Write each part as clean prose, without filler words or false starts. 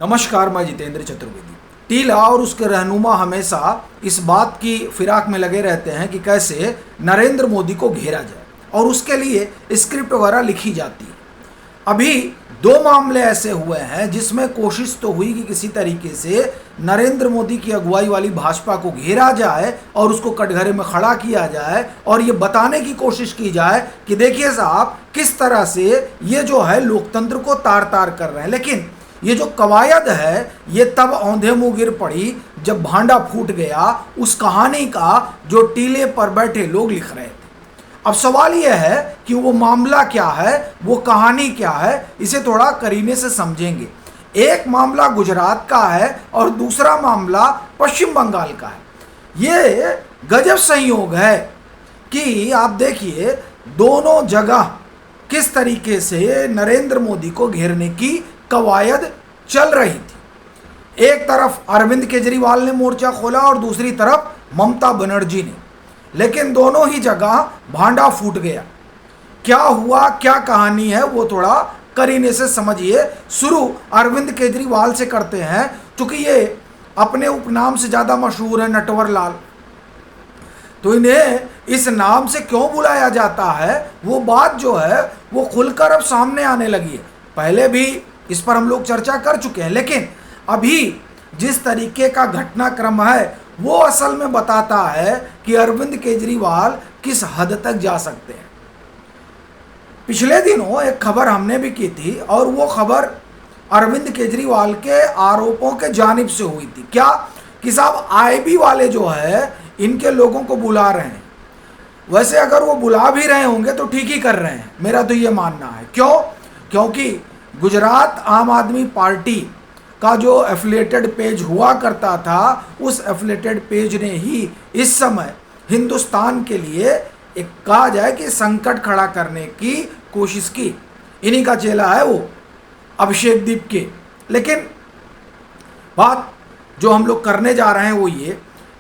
नमस्कार, मैं जितेंद्र चतुर्वेदी। टीला और उसके रहनुमा हमेशा इस बात की फिराक में लगे रहते हैं कि कैसे नरेंद्र मोदी को घेरा जाए और उसके लिए स्क्रिप्ट वगैरह लिखी जाती है। अभी दो मामले ऐसे हुए हैं जिसमें कोशिश तो हुई कि किसी तरीके से नरेंद्र मोदी की अगुवाई वाली भाजपा को घेरा जाए और उसको कटघरे में खड़ा किया जाए और ये बताने की कोशिश की जाए कि देखिए साहब किस तरह से ये जो है लोकतंत्र को तार तार कर रहे हैं। लेकिन ये जो कवायद है ये तब औंधे मुंह गिर पड़ी जब भांडा फूट गया उस कहानी का जो टीले पर बैठे लोग लिख रहे थे। अब सवाल यह है कि वो मामला क्या है, वो कहानी क्या है, इसे थोड़ा करीने से समझेंगे। एक मामला गुजरात का है और दूसरा मामला पश्चिम बंगाल का है। ये गजब संयोग है कि आप देखिए दोनों जगह किस तरीके से नरेंद्र मोदी को घेरने की कवायद चल रही थी। एक तरफ अरविंद केजरीवाल ने मोर्चा खोला और दूसरी तरफ ममता बनर्जी ने, लेकिन दोनों ही जगह भांडा फूट गया। क्या हुआ, क्या कहानी है, वो थोड़ा करीने से समझिए। शुरू अरविंद केजरीवाल से करते हैं, क्योंकि ये अपने उपनाम से ज़्यादा मशहूर है, नटवर लाल। तो इन्हें इस नाम से क्यों बुलाया जाता है वो बात जो है वो खुलकर अब सामने आने लगी है। पहले भी इस पर हम लोग चर्चा कर चुके हैं, लेकिन अभी जिस तरीके का घटनाक्रम है वो असल में बताता है कि अरविंद केजरीवाल किस हद तक जा सकते हैं। पिछले दिनों एक खबर हमने भी की थी और वो खबर अरविंद केजरीवाल के आरोपों के जानिब से हुई थी। क्या कि साहब आईबी वाले जो है इनके लोगों को बुला रहे हैं। वैसे अगर वो बुला भी रहे होंगे तो ठीक ही कर रहे हैं, मेरा तो ये मानना है। क्यों? क्योंकि गुजरात आम आदमी पार्टी का जो एफिलिएटेड पेज हुआ करता था उस एफिलिएटेड पेज ने ही इस समय हिंदुस्तान के लिए एक कहा जाए कि संकट खड़ा करने की कोशिश की। इन्हीं का चेला है वो अभिषेक दीप के। लेकिन बात जो हम लोग करने जा रहे हैं वो ये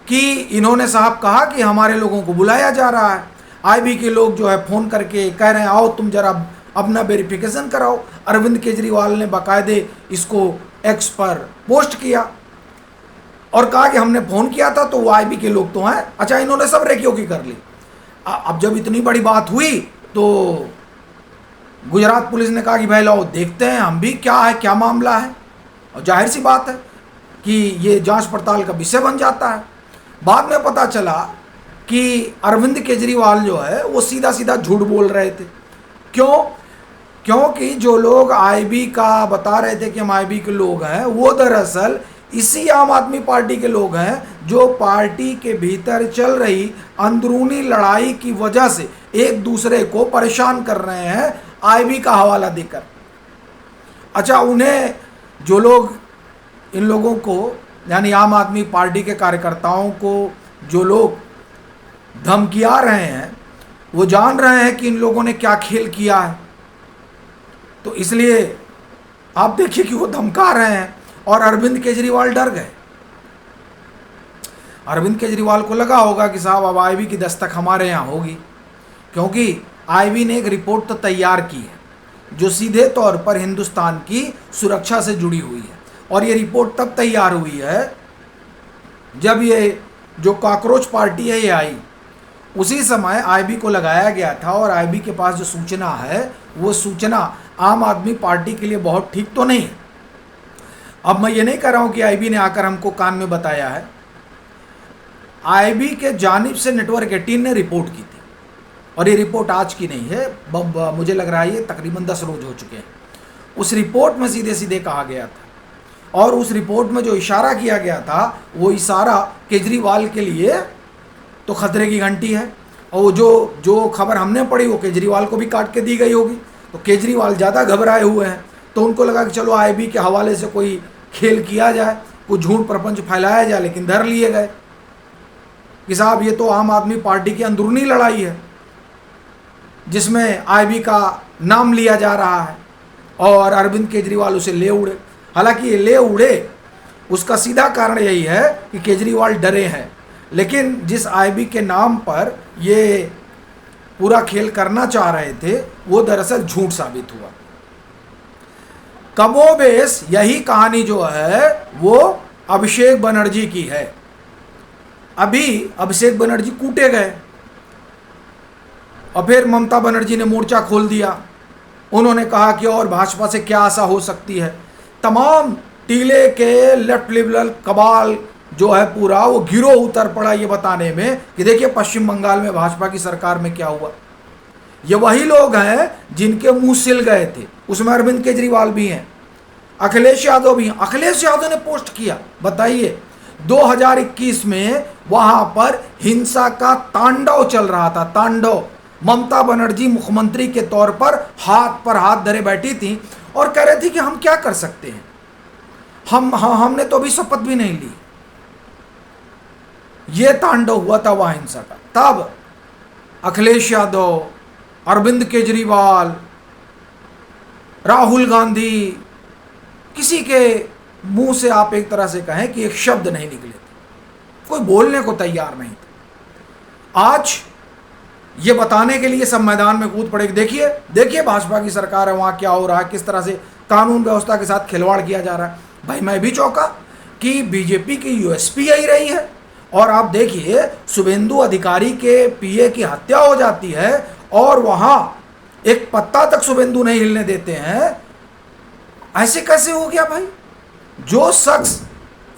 कि इन्होंने साहब कहा कि हमारे लोगों को बुलाया जा रहा है। आईबी के लोग जो है फ़ोन करके कह रहे हैं आओ तुम जरा अपना वेरिफिकेशन कराओ। अरविंद केजरीवाल ने बाकायदे इसको एक्स पर पोस्ट किया और कहा कि हमने फ़ोन किया था तो वो आईबी के लोग तो हैं। अच्छा, इन्होंने सब रेकियों की कर ली। अब जब इतनी बड़ी बात हुई तो गुजरात पुलिस ने कहा कि भाई लाओ देखते हैं हम भी क्या है, क्या मामला है। और जाहिर सी बात है कि ये जांच पड़ताल का विषय बन जाता है। बाद में पता चला कि अरविंद केजरीवाल जो है वो सीधा सीधा झूठ बोल रहे थे। क्यों? क्योंकि जो लोग आईबी का बता रहे थे कि हम आईबी के लोग हैं वो दरअसल इसी आम आदमी पार्टी के लोग हैं जो पार्टी के भीतर चल रही अंदरूनी लड़ाई की वजह से एक दूसरे को परेशान कर रहे हैं आईबी का हवाला देकर। अच्छा, उन्हें जो लोग इन लोगों को यानी आम आदमी पार्टी के कार्यकर्ताओं को जो लोग धमकिया रहे हैं वो जान रहे हैं कि इन लोगों ने क्या खेल किया है, तो इसलिए आप देखिए कि वो धमका रहे हैं और अरविंद केजरीवाल डर गए। अरविंद केजरीवाल को लगा होगा कि साहब अब आईबी की दस्तक हमारे यहाँ होगी, क्योंकि आईबी ने एक रिपोर्ट तो तैयार की है जो सीधे तौर पर हिंदुस्तान की सुरक्षा से जुड़ी हुई है। और ये रिपोर्ट तब तैयार हुई है जब ये जो कॉकरोच पार्टी है ये आई, उसी समय आईबी को लगाया गया था। और आईबी के पास जो सूचना है वो सूचना आम आदमी पार्टी के लिए बहुत ठीक तो नहीं है। अब मैं ये नहीं कह रहा हूँ कि आईबी ने आकर हमको कान में बताया है। आईबी के जानिब से नेटवर्क 18 ने रिपोर्ट की थी और ये रिपोर्ट आज की नहीं है, मुझे लग रहा है ये तकरीबन 10 रोज हो चुके हैं। उस रिपोर्ट में सीधे सीधे कहा गया था और उस रिपोर्ट में जो इशारा किया गया था वो इशारा केजरीवाल के लिए तो खतरे की घंटी है। और जो खबर हमने पढ़ी वो केजरीवाल को भी काट के दी गई होगी, तो केजरीवाल ज़्यादा घबराए हुए हैं। तो उनको लगा कि चलो आईबी के हवाले से कोई खेल किया जाए, कुछ झूठ प्रपंच फैलाया जाए। लेकिन धर लिए गए कि साहब ये तो आम आदमी पार्टी की अंदरूनी लड़ाई है जिसमें आईबी का नाम लिया जा रहा है और अरविंद केजरीवाल उसे ले उड़े। हालांकि ये ले उड़े उसका सीधा कारण यही है कि केजरीवाल डरे हैं, लेकिन जिस आईबी के नाम पर ये पूरा खेल करना चाह रहे थे वो दरअसल झूठ साबित हुआ। कमोबेश यही कहानी जो है वो अभिषेक बनर्जी की है। अभी अभिषेक बनर्जी कूटे गए और फिर ममता बनर्जी ने मोर्चा खोल दिया। उन्होंने कहा कि और भाजपा से क्या आशा हो सकती है। तमाम टीले के लेफ्ट लिबरल कबाल जो है पूरा वो गिरोह उतर पड़ा ये बताने में कि देखिए पश्चिम बंगाल में भाजपा की सरकार में क्या हुआ। ये वही लोग हैं जिनके मुंह सिल गए थे, उसमें अरविंद केजरीवाल भी हैं, अखिलेश यादव भी हैं। अखिलेश यादव ने पोस्ट किया, बताइए 2021 में वहां पर हिंसा का तांडव चल रहा था, तांडव। ममता बनर्जी मुख्यमंत्री के तौर पर हाथ धरे बैठी थी और कह रही थी कि हम क्या कर सकते हैं, हमने तो अभी शपथ भी नहीं ली। ये तांडव हुआ था वहां हिंसा का। तब अखिलेश यादव, अरविंद केजरीवाल, राहुल गांधी, किसी के मुंह से आप एक तरह से कहें कि एक शब्द नहीं निकले थे, कोई बोलने को तैयार नहीं था। आज ये बताने के लिए सब मैदान में कूद पड़े कि देखिए देखिए भाजपा की सरकार है, वहाँ क्या हो रहा है, किस तरह से कानून व्यवस्था के साथ खिलवाड़ किया जा रहा है। भाई मैं भी चौंका कि बीजेपी की यूएसपी यही रही है। और आप देखिए शुभेंदु अधिकारी के पीए की हत्या हो जाती है और वहाँ एक पत्ता तक शुभेंदु नहीं हिलने देते हैं। ऐसे कैसे हो गया भाई? जो शख्स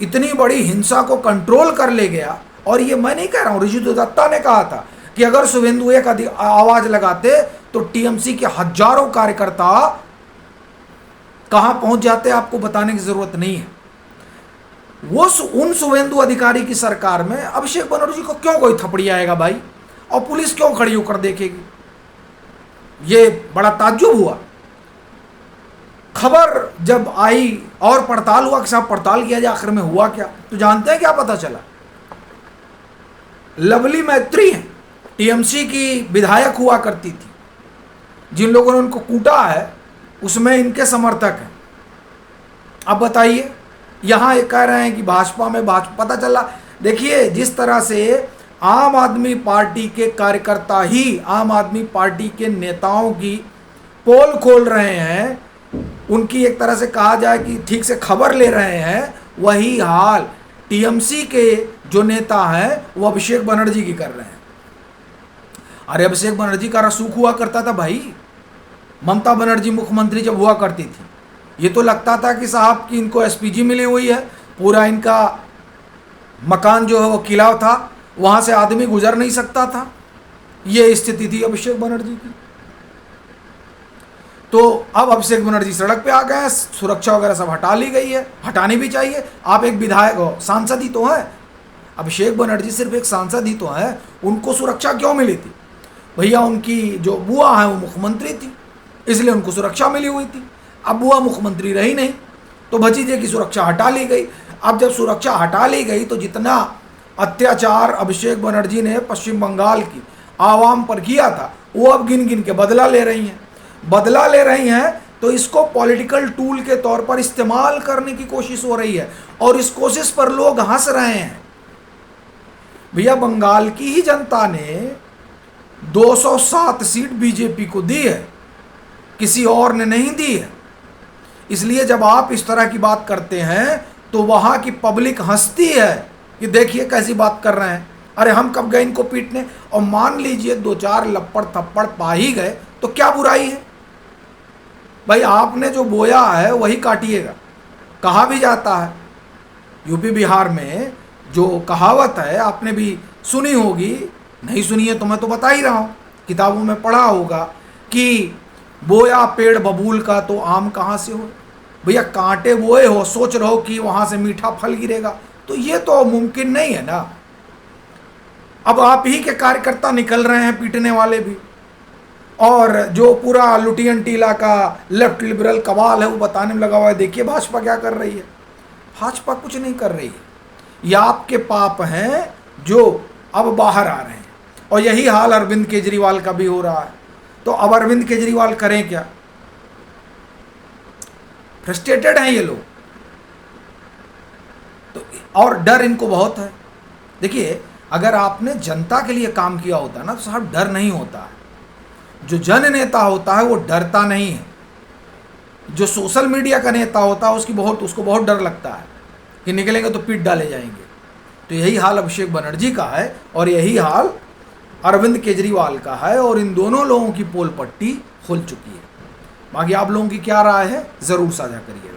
इतनी बड़ी हिंसा को कंट्रोल कर ले गया, और ये मैं नहीं कह रहा हूँ, ऋषि दत्ता ने कहा था कि अगर शुभेंदु एक आवाज लगाते तो टीएमसी के हजारों कार्यकर्ता कहां पहुंच जाते, आपको बताने की जरूरत नहीं है। वो उन शुभेंदु अधिकारी की सरकार में अभिषेक बनर्जी को क्यों कोई थपड़ी आएगा भाई, और पुलिस क्यों खड़ी होकर देखेगी? ये बड़ा ताज्जुब हुआ। खबर जब आई और पड़ताल हुआ कि साहब पड़ताल किया जाए आखिर में हुआ क्या, तो जानते हैं क्या पता चला? लवली मैत्री है, टीएमसी की विधायक हुआ करती थी, जिन लोगों ने उनको कूटा है उसमें इनके समर्थक हैं। अब बताइए, यहाँ ये कह रहे हैं कि भाजपा में पता चला। देखिए जिस तरह से आम आदमी पार्टी के कार्यकर्ता ही आम आदमी पार्टी के नेताओं की पोल खोल रहे हैं, उनकी एक तरह से कहा जाए कि ठीक से खबर ले रहे हैं, वही हाल टीएमसी के जो नेता हैं वो अभिषेक बनर्जी की कर रहे हैं। अरे अभिषेक बनर्जी का रसूख हुआ करता था भाई, ममता बनर्जी मुख्यमंत्री जब हुआ करती थी, ये तो लगता था कि साहब की इनको एसपीजी मिली हुई है, पूरा इनका मकान जो है वो किला था, वहाँ से आदमी गुजर नहीं सकता था। ये स्थिति थी अभिषेक बनर्जी की। तो अब अभिषेक बनर्जी सड़क पे आ गए हैं, सुरक्षा वगैरह सब हटा ली गई है, हटानी भी चाहिए। आप एक विधायक हो, सांसद ही तो है, अभिषेक बनर्जी सिर्फ एक सांसद ही तो है, उनको सुरक्षा क्यों मिली थी? भैया उनकी जो बुआ है वो मुख्यमंत्री थी, इसलिए उनको सुरक्षा मिली हुई थी। अब बुआ मुख्यमंत्री रही नहीं तो भतीजे की सुरक्षा हटा ली गई। अब जब सुरक्षा हटा ली गई तो जितना अत्याचार अभिषेक बनर्जी ने पश्चिम बंगाल की आवाम पर किया था वो अब गिन गिन के बदला ले रही हैं। तो इसको पॉलिटिकल टूल के तौर पर इस्तेमाल करने की कोशिश हो रही है और इस कोशिश पर लोग हंस रहे हैं। भैया बंगाल की ही जनता ने 207 सीट बीजेपी को दी है, किसी और ने नहीं दी है। इसलिए जब आप इस तरह की बात करते हैं तो वहां की पब्लिक हंसती है कि देखिए कैसी बात कर रहे हैं। अरे हम कब गए इनको पीटने? और मान लीजिए 2-4 लपड़ थप्पड़ पा ही गए तो क्या बुराई है भाई? आपने जो बोया है वही काटिएगा। कहा भी जाता है यूपी बिहार में, जो कहावत है आपने भी सुनी होगी, नहीं सुनी है तो मैं तो बता ही रहा हूँ, किताबों में पढ़ा होगा कि बोया पेड़ बबूल का तो आम कहाँ से हो। भैया कांटे बोए हो, सोच रहो कि वहाँ से मीठा फल गिरेगा, तो ये तो मुमकिन नहीं है ना। अब आप ही के कार्यकर्ता निकल रहे हैं, पीटने वाले भी, और जो पूरा लुटियन टीला का लेफ्ट लिबरल कबाल है वो बताने में लगा हुआ है देखिए भाजपा क्या कर रही है। भाजपा कुछ नहीं कर रही है, ये आपके पाप हैं जो अब बाहर आ रहे हैं। और यही हाल अरविंद केजरीवाल का भी हो रहा है। तो अब अरविंद केजरीवाल करें क्या? फ्रस्ट्रेटेड हैं ये लोग, तो और डर इनको बहुत है। देखिए अगर आपने जनता के लिए काम किया होता ना तो साहब डर नहीं होता है। जो जन नेता होता है वो डरता नहीं है। जो सोशल मीडिया का नेता होता है उसको बहुत डर लगता है कि निकलेंगे तो पीट डाले जाएंगे। तो यही हाल अभिषेक बनर्जी का है और यही हाल अरविंद केजरीवाल का है, और इन दोनों लोगों की पोल पट्टी खुल चुकी है। बाकी आप लोगों की क्या राय है ज़रूर साझा करिएगा।